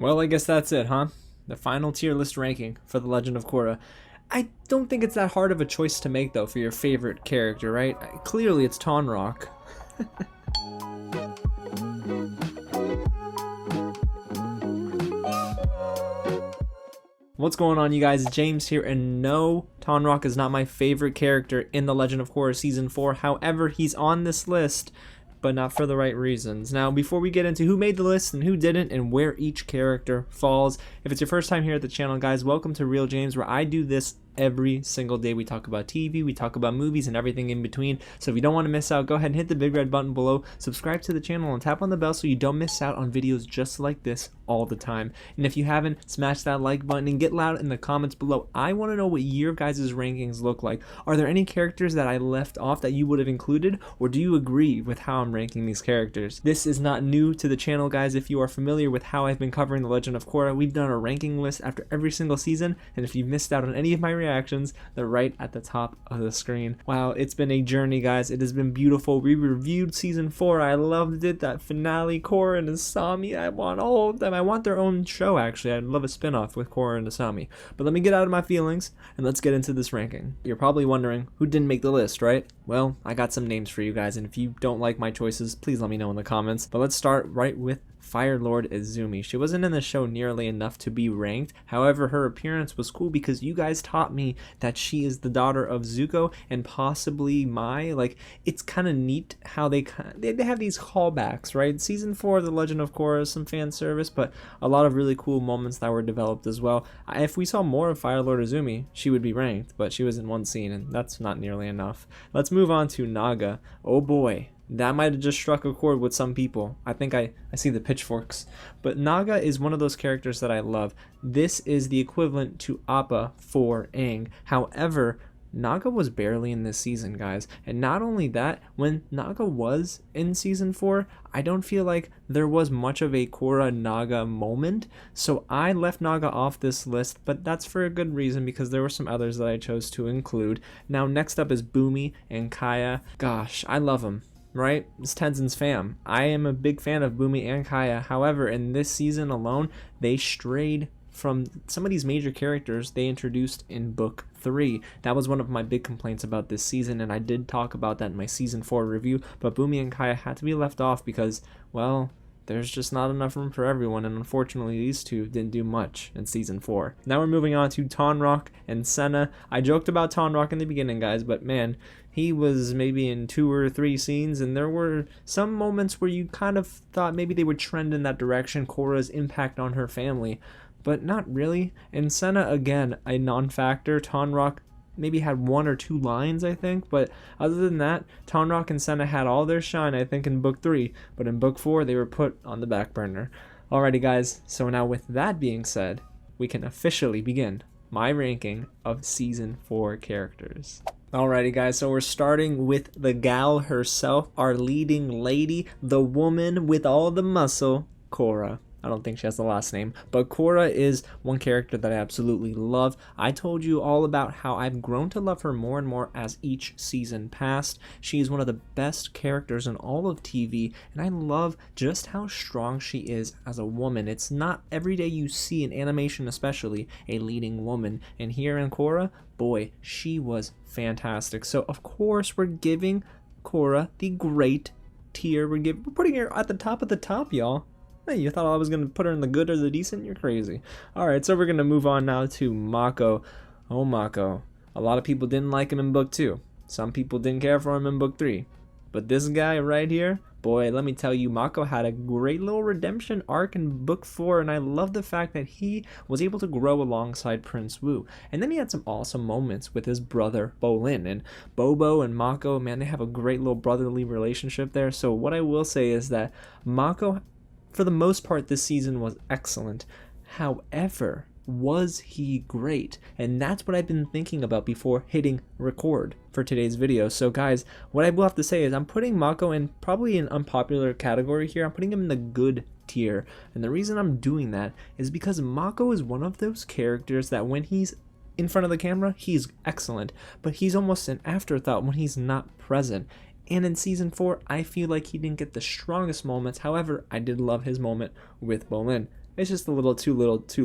Well, I guess that's it, huh? The final tier list ranking for The Legend of Korra. I don't think it's that hard of a choice to make, though, for your favorite character, right? Clearly, it's Tonrock. What's going on, you guys? James here, and no, Tonrock is not my favorite character in The Legend of Korra Season 4. However, he's on this list, but not for the right reasons. Now, before we get into who made the list and who didn't and where each character falls, if it's your first time here at the channel, guys, welcome to Real James, where I do this every single day. We talk about TV, we talk about movies, and everything in between. So if you don't want to miss out, go ahead and hit the big red button below, subscribe to the channel, and tap on the bell so you don't miss out on videos just like this all the time. And if you haven't, smash that like button and get loud in the comments below. I want to know what your guys' rankings look like. Are there any characters that I left off that you would have included, or do you agree with how I'm ranking these characters? This is not new to the channel, guys. If you are familiar with how I've been covering The Legend of Korra, we've done a ranking list after every single season, and if you've missed out on any of my reactions, they're right at the top of the screen. Wow, it's been a journey, guys. It has been beautiful. We reviewed Season 4. I loved it. That finale, Korra and Asami, I want all of them. I want their own show, actually. I'd love a spin-off with Korra and Asami. But let me get out of my feelings, and let's get into this ranking. You're probably wondering, who didn't make the list, right? Well, I got some names for you guys, and if you don't like my choices, please let me know in the comments. But let's start right with Fire Lord Izumi. She wasn't in the show nearly enough to be ranked. However, her appearance was cool because you guys taught me that she is the daughter of Zuko and possibly Mai. Like, it's kind of neat how they have these callbacks, right? Season 4 of The Legend of Korra, some fan service, but a lot of really cool moments that were developed as well. If we saw more of Fire Lord Izumi, she would be ranked, but she was in one scene, and that's not nearly enough. Let's move on to Naga. Oh boy. That might have just struck a chord with some people. I think I see the pitchforks. But Naga is one of those characters that I love. This is the equivalent to Appa for Aang. However, Naga was barely in this season, guys. And not only that, when Naga was in Season 4, I don't feel like there was much of a Korra Naga moment. So I left Naga off this list, but that's for a good reason because there were some others that I chose to include. Now, next up is Bumi and Kaya. Gosh, I love them. Right? It's Tenzin's fam. I am a big fan of Bumi and Kaya. However, in this season alone, they strayed from some of these major characters they introduced in book 3. That was one of my big complaints about this season, and I did talk about that in my season 4 review, but Bumi and Kaya had to be left off because, well, there's just not enough room for everyone, and unfortunately these two didn't do much in Season 4. Now we're moving on to Tonrock and Senna. I joked about Tonrock in the beginning, guys, but man, he was maybe in 2 or 3 scenes, and there were some moments where you kind of thought maybe they would trend in that direction, Korra's impact on her family, but not really. And Senna, again, a non-factor. Tonrock maybe had 1 or 2 lines, I think, but other than that, Tonrock and Senna had all their shine, I think, in book 3, but in book 4 they were put on the back burner. Alrighty, guys, so now with that being said, we can officially begin my ranking of Season 4 characters. Alrighty, guys, so we're starting with the gal herself, our leading lady, the woman with all the muscle, Korra. I don't think she has the last name, but Korra is one character that I absolutely love. I told you all about how I've grown to love her more and more as each season passed. She is one of the best characters in all of TV, and I love just how strong she is as a woman. It's not every day you see in animation, especially, a leading woman, and here in Korra, boy, she was fantastic. So of course we're giving Korra the great tier. We're putting her at the top of the top, y'all. Hey, you thought I was going to put her in the good or the decent? You're crazy. Alright, so we're going to move on now to Mako. Oh, Mako. A lot of people didn't like him in book 2. Some people didn't care for him in book 3. But this guy right here, boy, let me tell you, Mako had a great little redemption arc in book 4, and I love the fact that he was able to grow alongside Prince Wu. And then he had some awesome moments with his brother, Bolin. And Bobo and Mako, man, they have a great little brotherly relationship there. So what I will say is that Mako, for the most part, this season was excellent. However, was he great? And that's what I've been thinking about before hitting record for today's video. So guys, what I will have to say is I'm putting Mako in probably an unpopular category here. I'm putting him in the good tier. And the reason I'm doing that is because Mako is one of those characters that when he's in front of the camera, he's excellent, but he's almost an afterthought when he's not present. And in Season 4, I feel like he didn't get the strongest moments. However, I did love his moment with Bolin. It's just a little too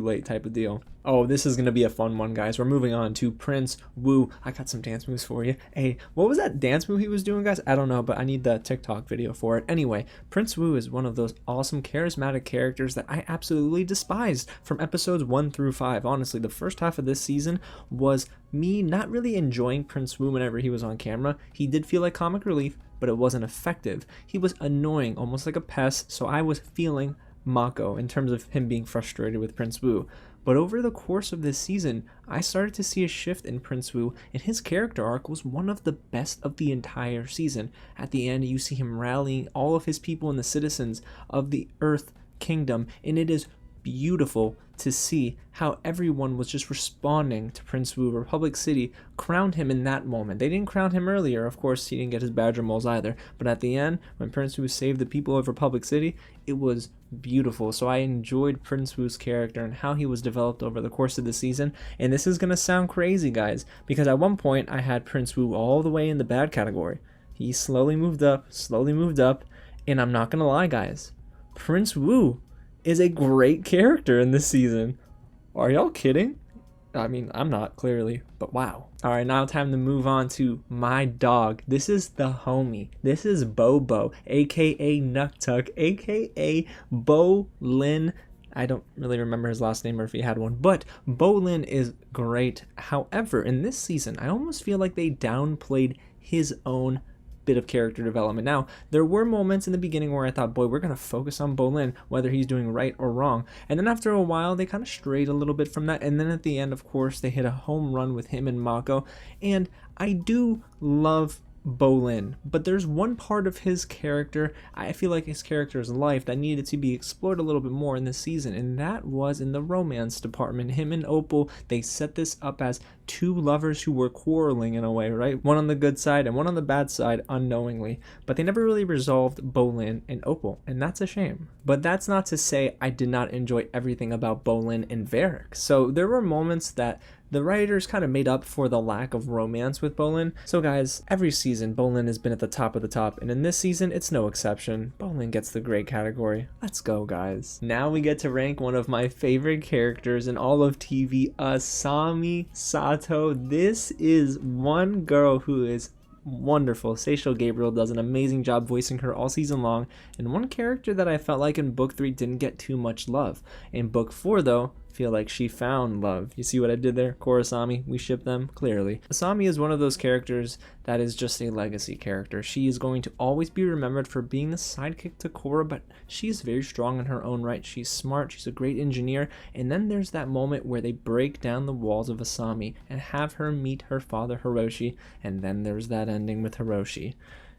late type of deal. Oh, this is going to be a fun one, guys. We're moving on to Prince Wu. I got some dance moves for you. Hey, what was that dance move he was doing, guys? I don't know, but I need the TikTok video for it. Anyway, Prince Wu is one of those awesome, charismatic characters that I absolutely despised from episodes 1 through 5. Honestly, the first half of this season was me not really enjoying Prince Wu whenever he was on camera. He did feel like comic relief, but it wasn't effective. He was annoying, almost like a pest, so I was feeling Mako in terms of him being frustrated with Prince Wu. But over the course of this season, I started to see a shift in Prince Wu, and his character arc was one of the best of the entire season. At the end, you see him rallying all of his people and the citizens of the Earth Kingdom, and it is beautiful to see how everyone was just responding to Prince Wu. Republic City crowned him in that moment. They didn't crown him earlier, of course. He didn't get his badger moles either, but at the end, when Prince Wu saved the people of Republic City, it was beautiful. So I enjoyed Prince Wu's character and how he was developed over the course of the season. And this is gonna sound crazy, guys, because at one point I had Prince Wu all the way in the bad category. He slowly moved up, and I'm not gonna lie, guys, Prince Wu is a great character in this season. Are y'all kidding? I mean, I'm not, clearly, but wow. Alright, now time to move on to my dog. This is the homie. This is Bobo, aka Nuktuk, aka Bolin. I don't really remember his last name or if he had one, but Bolin is great. However, in this season, I almost feel like they downplayed his own bit of character development. Now, there were moments in the beginning where I thought, boy, we're going to focus on Bolin, whether he's doing right or wrong. And then after a while, they kind of strayed a little bit from that. And then at the end, of course, they hit a home run with him and Mako. And I do love Bolin, but there's one part of his character, I feel like his character's life, that needed to be explored a little bit more in this season, and that was in the romance department. Him and Opal, they set this up as two lovers who were quarreling in a way, right? One on the good side and one on the bad side unknowingly, but they never really resolved Bolin and Opal, and that's a shame. But that's not to say I did not enjoy everything about Bolin and Varrick. So there were moments that the writers kind of made up for the lack of romance with Bolin. So guys, every season Bolin has been at the top of the top, and in this season it's no exception. Bolin gets the great category. Let's go, guys. Now we get to rank one of my favorite characters in all of TV, Asami Sato. This is one girl who is wonderful. Seishel Gabriel does an amazing job voicing her all season long, and one character that I felt like in book 3 didn't get too much love. In book 4 though, feel like she found love. You see what I did there? Korra, Asami, we ship them, clearly. Asami is one of those characters that is just a legacy character. She is going to always be remembered for being the sidekick to Korra, but she's very strong in her own right. She's smart, she's a great engineer, and then there's that moment where they break down the walls of Asami and have her meet her father Hiroshi, and then there's that ending with Hiroshi.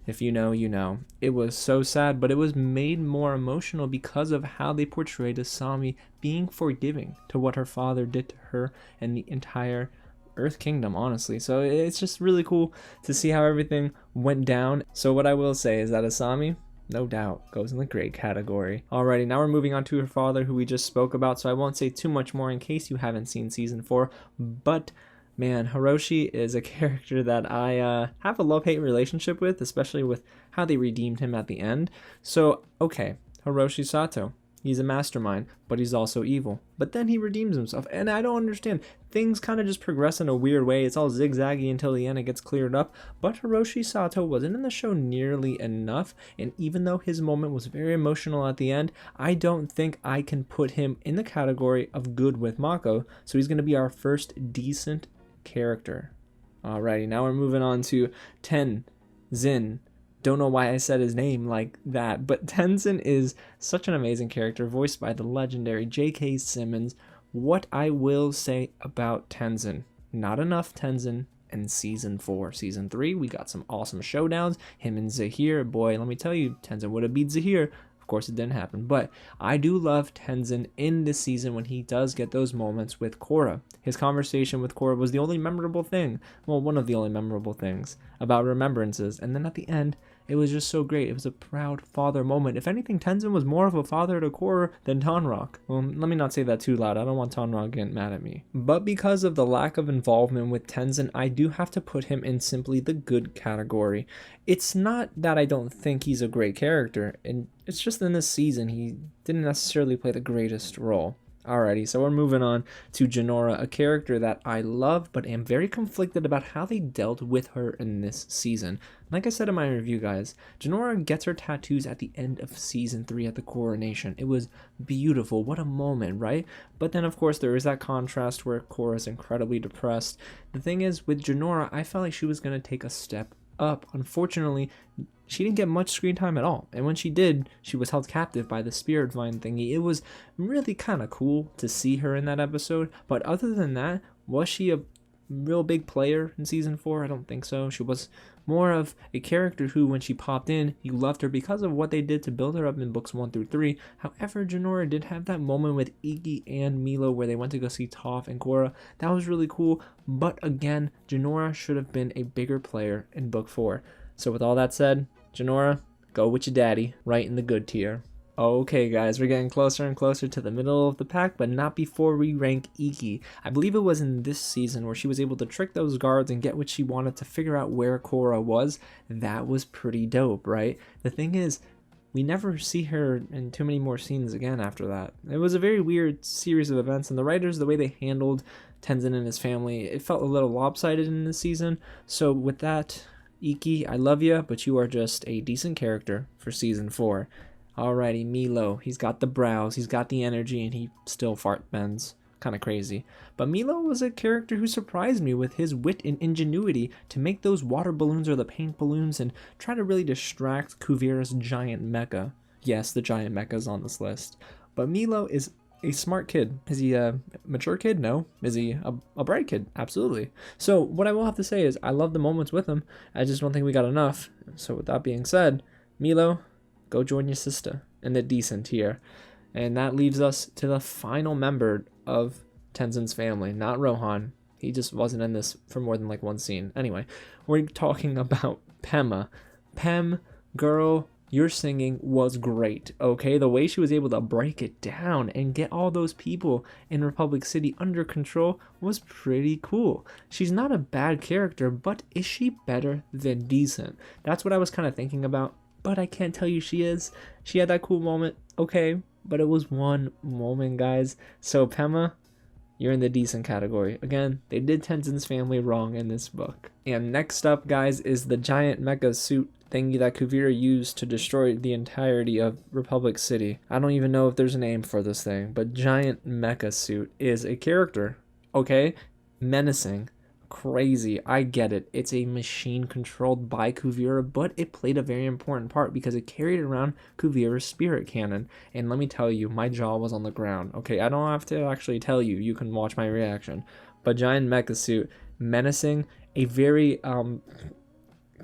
If you know, you know. It was so sad, but it was made more emotional because of how they portrayed Asami being forgiving to what her father did to her and the entire Earth Kingdom, honestly. So it's just really cool to see how everything went down. So what I will say is that Asami, no doubt, goes in the great category. Alrighty, now we're moving on to her father, who we just spoke about, so I won't say too much more in case you haven't seen season 4, but man, Hiroshi is a character that I have a love-hate relationship with, especially with how they redeemed him at the end. So, okay, Hiroshi Sato, he's a mastermind, but he's also evil. But then he redeems himself, and I don't understand. Things kind of just progress in a weird way. It's all zigzaggy until the end it gets cleared up. But Hiroshi Sato wasn't in the show nearly enough, and even though his moment was very emotional at the end, I don't think I can put him in the category of good with Mako. So he's going to be our first decent character. Alrighty, now we're moving on to Tenzin. Don't know why I said his name like that, but Tenzin is such an amazing character, voiced by the legendary J.K. Simmons. What I will say about Tenzin, not enough Tenzin in season 4. Season 3, we got some awesome showdowns. Him and Zaheer, boy, let me tell you, Tenzin would have beat Zaheer. Of course, it didn't happen, but I do love Tenzin in this season when he does get those moments with Korra. His conversation with Korra was the only memorable thing, well, one of the only memorable things about remembrances, and then at the end, It was just so great. It was a proud father moment. If anything, Tenzin was more of a father to Korra than Tonraq. Well, let me not say that too loud. I don't want Tonraq getting mad at me. But because of the lack of involvement with Tenzin, I do have to put him in simply the good category. It's not that I don't think he's a great character, and it's just in this season he didn't necessarily play the greatest role. Alrighty, so we're moving on to Jinora, a character that I love but am very conflicted about how they dealt with her in this season. Like I said in my review, guys, Jinora gets her tattoos at the end of season 3 at the coronation. It was beautiful. What a moment, right? But then, of course, there is that contrast where Korra's incredibly depressed. The thing is, with Jinora, I felt like she was going to take a step up. Unfortunately, she didn't get much screen time at all, and when she did, she was held captive by the spirit vine thingy. It was really kind of cool to see her in that episode, but other than that, was she a real big player in season 4? I don't think so. She was more of a character who, when she popped in, you loved her because of what they did to build her up in books 1 through 3. However, Jinora did have that moment with Ikki and Meelo where they went to go see Toph and Korra. That was really cool, but again, Jinora should have been a bigger player in book 4. So with all that said, Jinora, go with your daddy, right in the good tier. Okay guys, we're getting closer and closer to the middle of the pack, but not before we rank Ikki. I believe it was in this season where she was able to trick those guards and get what she wanted to figure out where Korra was. That was pretty dope, right? The thing is, we never see her in too many more scenes again after that. It was a very weird series of events, and the writers, the way they handled Tenzin and his family, it felt a little lopsided in this season. So with that, Ikki, I love you, but you are just a decent character for season 4. Alrighty, Meelo, he's got the brows, he's got the energy, and he still fart bends. Kind of crazy. But Meelo was a character who surprised me with his wit and ingenuity to make those water balloons or the paint balloons and try to really distract Kuvira's giant mecha. Yes, the giant mecha is on this list. But Meelo is a smart kid. Is he a mature kid? No. Is he a bright kid? Absolutely. So what I will have to say is I love the moments with him. I just don't think we got enough. So with that being said, Meelo, go join your sister in the decent tier. And that leaves us to the final member of Tenzin's family, not Rohan. He just wasn't in this for more than like one scene. Anyway, we're talking about Pema. Pem, girl, your singing was great, okay? The way she was able to break it down and get all those people in Republic City under control was pretty cool. She's not a bad character, but is she better than decent? That's what I was kind of thinking about, but I can't tell you she is. She had that cool moment, okay, but it was one moment, guys. So Pema, you're in the decent category. Again, they did Tenzin's family wrong in this book. And next up, guys, is the giant mecha suit thingy that Kuvira used to destroy the entirety of Republic City. I don't even know if there's a name for this thing, but giant mecha suit is a character, okay? Menacing. Crazy. I get it. It's a machine controlled by Kuvira, but it played a very important part because it carried around Kuvira's spirit cannon. And let me tell you, my jaw was on the ground. Okay, I don't have to actually tell you. You can watch my reaction. But giant mecha suit, menacing, a very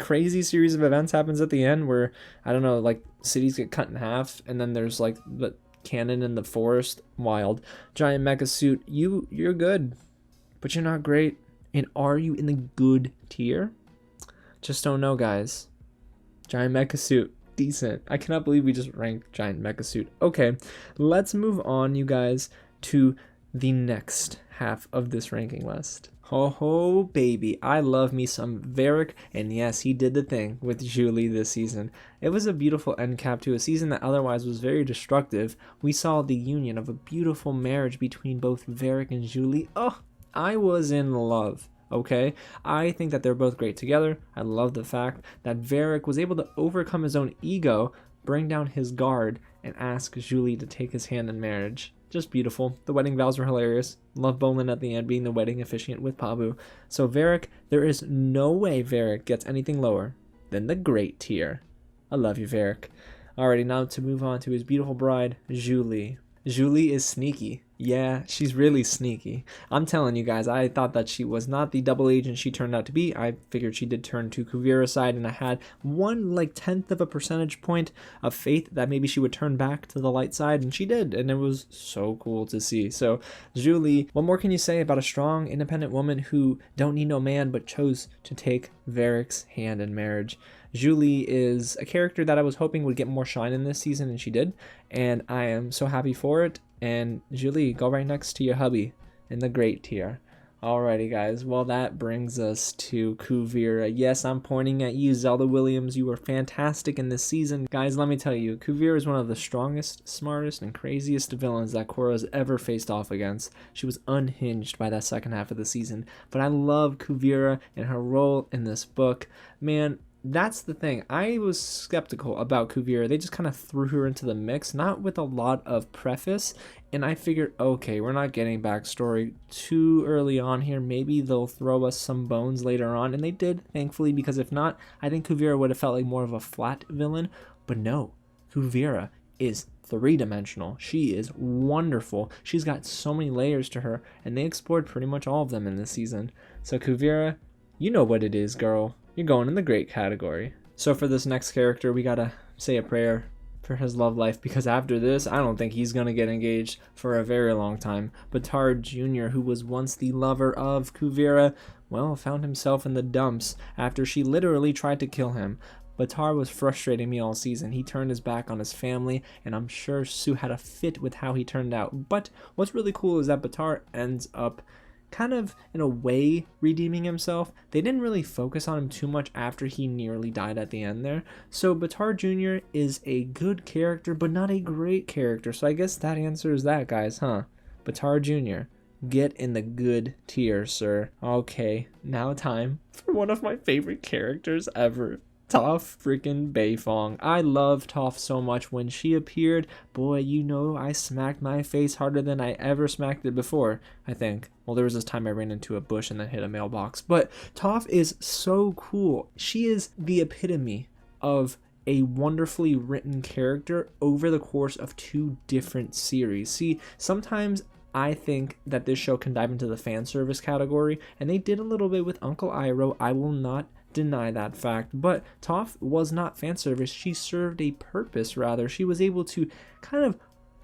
crazy series of events happens at the end where, I don't know, like cities get cut in half, and then there's like the cannon in the forest. Wild. Giant mecha suit, you're good, but you're not great. And are you in the good tier? Just don't know, guys. Giant mecha suit, decent. I cannot believe we just ranked giant mecha suit. Okay, let's move on, you guys, to the next half of this ranking list. Oh baby, I love me some Varrick, and yes, he did the thing with Zhu Li this season. It was a beautiful end cap to a season that otherwise was very destructive. We saw the union of a beautiful marriage between both Varrick and Zhu Li. Oh, I was in love, okay? I think that they're both great together. I love the fact that Varrick was able to overcome his own ego, bring down his guard, and ask Zhu Li to take his hand in marriage. Just beautiful. The wedding vows were hilarious. Love Bolin at the end being the wedding officiant with Pabu. So Varrick, there is no way Varrick gets anything lower than the great tier. I love you, Varrick. Alrighty, now to move on to his beautiful bride, Zhu Li. Zhu Li is sneaky. Yeah, she's really sneaky. I'm telling you guys, I thought that she was not the double agent she turned out to be. I figured she did turn to Kuvira's side, and I had 1/10 of a percentage point of faith that maybe she would turn back to the light side, and she did, and it was so cool to see. So, Zhu Li, what more can you say about a strong, independent woman who don't need no man but chose to take Varrick's hand in marriage? Zhu Li is a character that I was hoping would get more shine in this season, and she did, and I am so happy for it. And Zhu Li, go right next to your hubby in the great tier. Alrighty guys, well that brings us to Kuvira. Yes, I'm pointing at you, Zelda Williams. You were fantastic in this season. Guys, let me tell you, Kuvira is one of the strongest, smartest, and craziest villains that Korra has ever faced off against. She was unhinged by that second half of the season. But I love Kuvira and her role in this book. Man, that's the thing. I was skeptical about Kuvira. They just kind of threw her into the mix, not with a lot of preface. And I figured, okay, we're not getting backstory too early on here. Maybe they'll throw us some bones later on. And they did, thankfully, because if not, I think Kuvira would have felt like more of a flat villain. But no, Kuvira is three-dimensional. She is wonderful. She's got so many layers to her, and they explored pretty much all of them in this season. So Kuvira, you know what it is, girl. You're going in the great category. So for this next character, we gotta say a prayer for his love life, because after this, I don't think he's gonna get engaged for a very long time. Bataar Jr., who was once the lover of Kuvira, well, found himself in the dumps after she literally tried to kill him. Bataar was frustrating me all season. He turned his back on his family, and I'm sure Sue had a fit with how he turned out. But what's really cool is that Bataar ends up kind of in a way redeeming himself. They didn't really focus on him too much after he nearly died at the end there. So Bataar Jr. is a good character, but not a great character. So I guess that answers that, guys, huh? Bataar Jr., get in the good tier, sir. Okay, now time for one of my favorite characters ever. Toph freaking Beifong. I love Toph so much. When she appeared, boy, you know I smacked my face harder than I ever smacked it before, I think. Well, there was this time I ran into a bush and then hit a mailbox. But Toph is so cool. She is the epitome of a wonderfully written character over the course of 2 different series. See, sometimes I think that this show can dive into the fan service category, and they did a little bit with Uncle Iroh. I will not deny that fact, but Toph was not fan service. She served a purpose, rather. She was able to kind of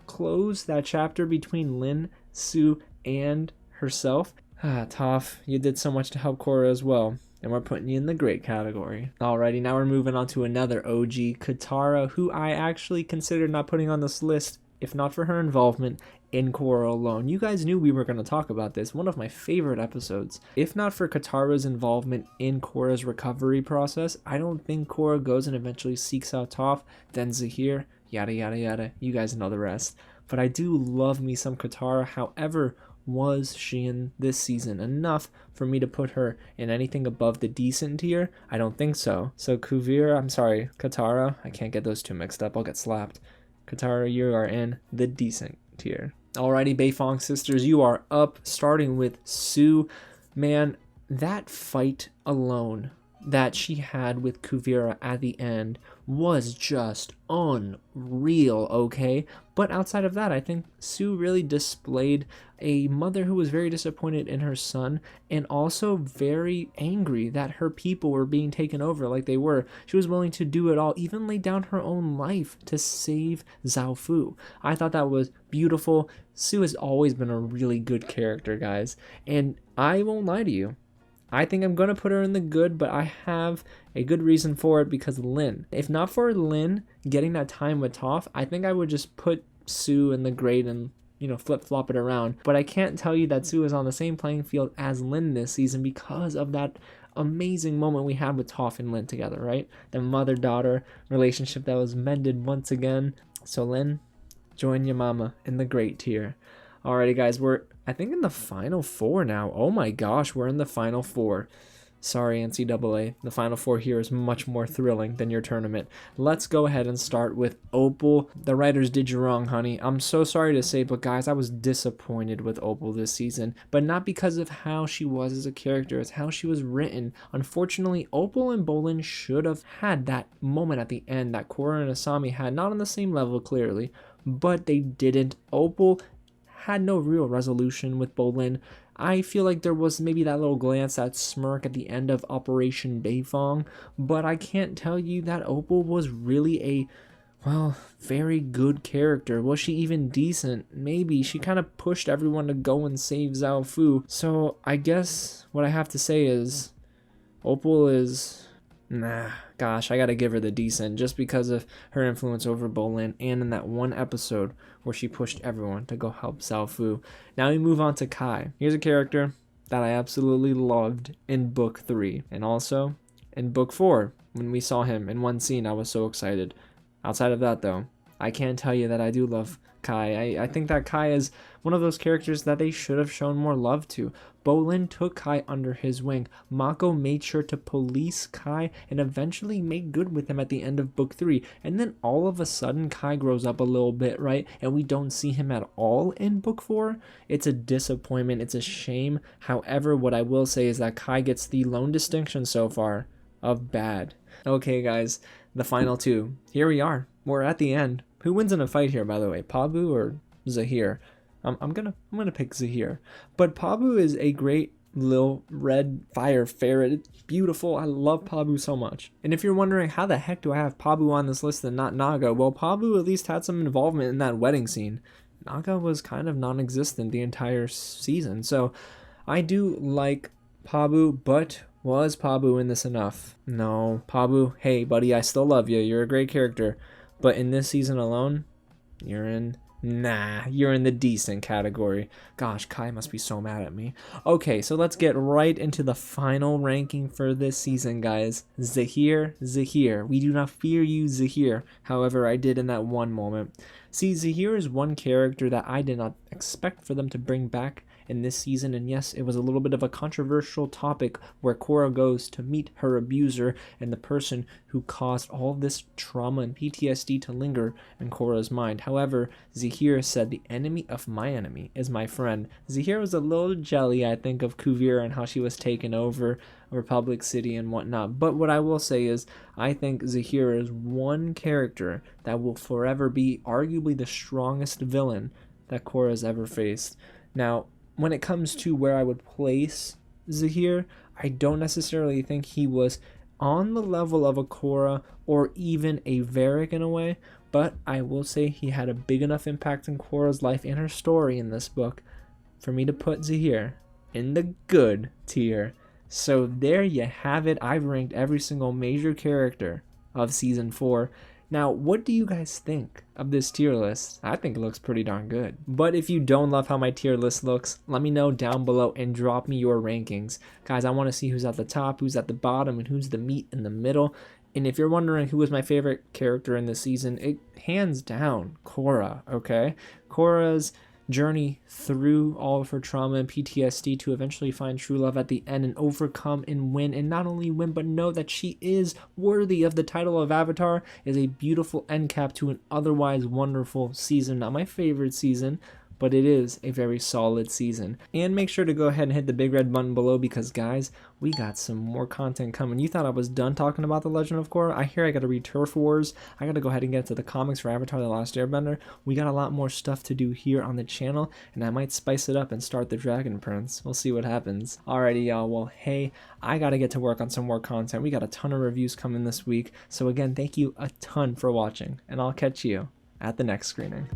close that chapter between Lin, Sue, and herself. Toph, you did so much to help Korra as well, and we're putting you in the great category. Alrighty, now we're moving on to another OG, Katara, who I actually considered not putting on this list if not for her involvement in Korra alone. You guys knew we were going to talk about this, one of my favorite episodes. If not for Katara's involvement in Korra's recovery process, I don't think Korra goes and eventually seeks out Toph, then Zaheer, yada yada yada. You guys know the rest. But I do love me some Katara. However, was she in this season enough for me to put her in anything above the decent tier? I don't think so. So Katara, I can't get those two mixed up, I'll get slapped. Katara, you are in the decent tier. Alrighty, Beifong sisters, you are up, starting with Sue. Man, that fight alone that she had with Kuvira at the end was just unreal, okay? But outside of that, I think Sue really displayed a mother who was very disappointed in her son and also very angry that her people were being taken over like they were. She was willing to do it all, even lay down her own life to save Zhao Fu. I thought that was beautiful. Sue has always been a really good character, guys, and I won't lie to you. I think I'm going to put her in the good, but I have a good reason for it, because Lin. If not for Lin getting that time with Toph, I think I would just put Sue in the great and, flip-flop it around. But I can't tell you that Sue is on the same playing field as Lin this season because of that amazing moment we had with Toph and Lin together, right? The mother-daughter relationship that was mended once again. So Lin, join your mama in the great tier. Alrighty, guys, we're, I think, in the final 4 now. Oh my gosh, we're in the final 4. Sorry, NCAA. The final 4 here is much more thrilling than your tournament. Let's go ahead and start with Opal. The writers did you wrong, honey. I'm so sorry to say, but guys, I was disappointed with Opal this season. But not because of how she was as a character, it's how she was written. Unfortunately, Opal and Bolin should have had that moment at the end that Korra and Asami had. Not on the same level, clearly, but they didn't. Opal had no real resolution with Bolin. I feel like there was maybe that little glance, that smirk at the end of Operation Beifong, but I can't tell you that Opal was really a, very good character. Was she even decent? Maybe. She kind of pushed everyone to go and save Zhao Fu. So I guess what I have to say is Opal is Nah, gosh, I gotta give her the decent just because of her influence over Bolin and in that one episode where she pushed everyone to go help Fu. Now we move on to Kai. Here's a character that I absolutely loved in book 3 and also in book 4 when we saw him in one scene. I was so excited. Outside of that though, I can't tell you that I do love Kai. I think that Kai is one of those characters that they should have shown more love to. Bolin took Kai under his wing. Mako made sure to police Kai and eventually made good with him at the end of book 3. And then all of a sudden Kai grows up a little bit, right? And we don't see him at all in book 4. It's a disappointment. It's a shame. However, what I will say is that Kai gets the lone distinction so far of bad. Okay, guys, the final 2. Here we are. We're at the end. Who wins in a fight here, by the way? Pabu or Zaheer? I'm gonna pick Zaheer. But Pabu is a great little red fire ferret. It's beautiful. I love Pabu so much. And if you're wondering how the heck do I have Pabu on this list and not Naga, well, Pabu at least had some involvement in that wedding scene. Naga was kind of non-existent the entire season. So I do like Pabu, but was Pabu in this enough? No. Pabu, hey buddy, I still love you. You're a great character. But in this season alone, you're in the decent category. Gosh, Kai must be so mad at me. Okay, so let's get right into the final ranking for this season, guys. Zaheer. We do not fear you, Zaheer. However, I did in that one moment. See, Zaheer is one character that I did not expect for them to bring back in this season, and yes, it was a little bit of a controversial topic where Korra goes to meet her abuser and the person who caused all this trauma and PTSD to linger in Korra's mind. However, Zaheer said the enemy of my enemy is my friend. Zaheer was a little jelly, I think, of Kuvira and how she was taken over Republic City and whatnot. But what I will say is, I think Zaheer is one character that will forever be arguably the strongest villain that Korra has ever faced. Now, when it comes to where I would place Zaheer, I don't necessarily think he was on the level of a Korra or even a Varrick in a way, but I will say he had a big enough impact in Korra's life and her story in this book for me to put Zaheer in the good tier. So there you have it. I've ranked every single major character of season 4. Now, what do you guys think of this tier list? I think it looks pretty darn good. But if you don't love how my tier list looks, let me know down below and drop me your rankings. Guys, I want to see who's at the top, who's at the bottom, and who's the meat in the middle. And if you're wondering who was my favorite character in this season, it hands down Korra, okay? Korra's journey through all of her trauma and PTSD to eventually find true love at the end and overcome and win, and not only win but know that she is worthy of the title of Avatar, is a beautiful end cap to an otherwise wonderful season. Not my favorite season, but it is a very solid season. And make sure to go ahead and hit the big red button below because, guys, we got some more content coming. You thought I was done talking about The Legend of Korra? I hear I gotta read Turf Wars. I gotta go ahead and get to the comics for Avatar The Last Airbender. We got a lot more stuff to do here on the channel, and I might spice it up and start the Dragon Prince. We'll see what happens. Alrighty, y'all. Well, hey, I gotta get to work on some more content. We got a ton of reviews coming this week. So again, thank you a ton for watching, and I'll catch you at the next screening.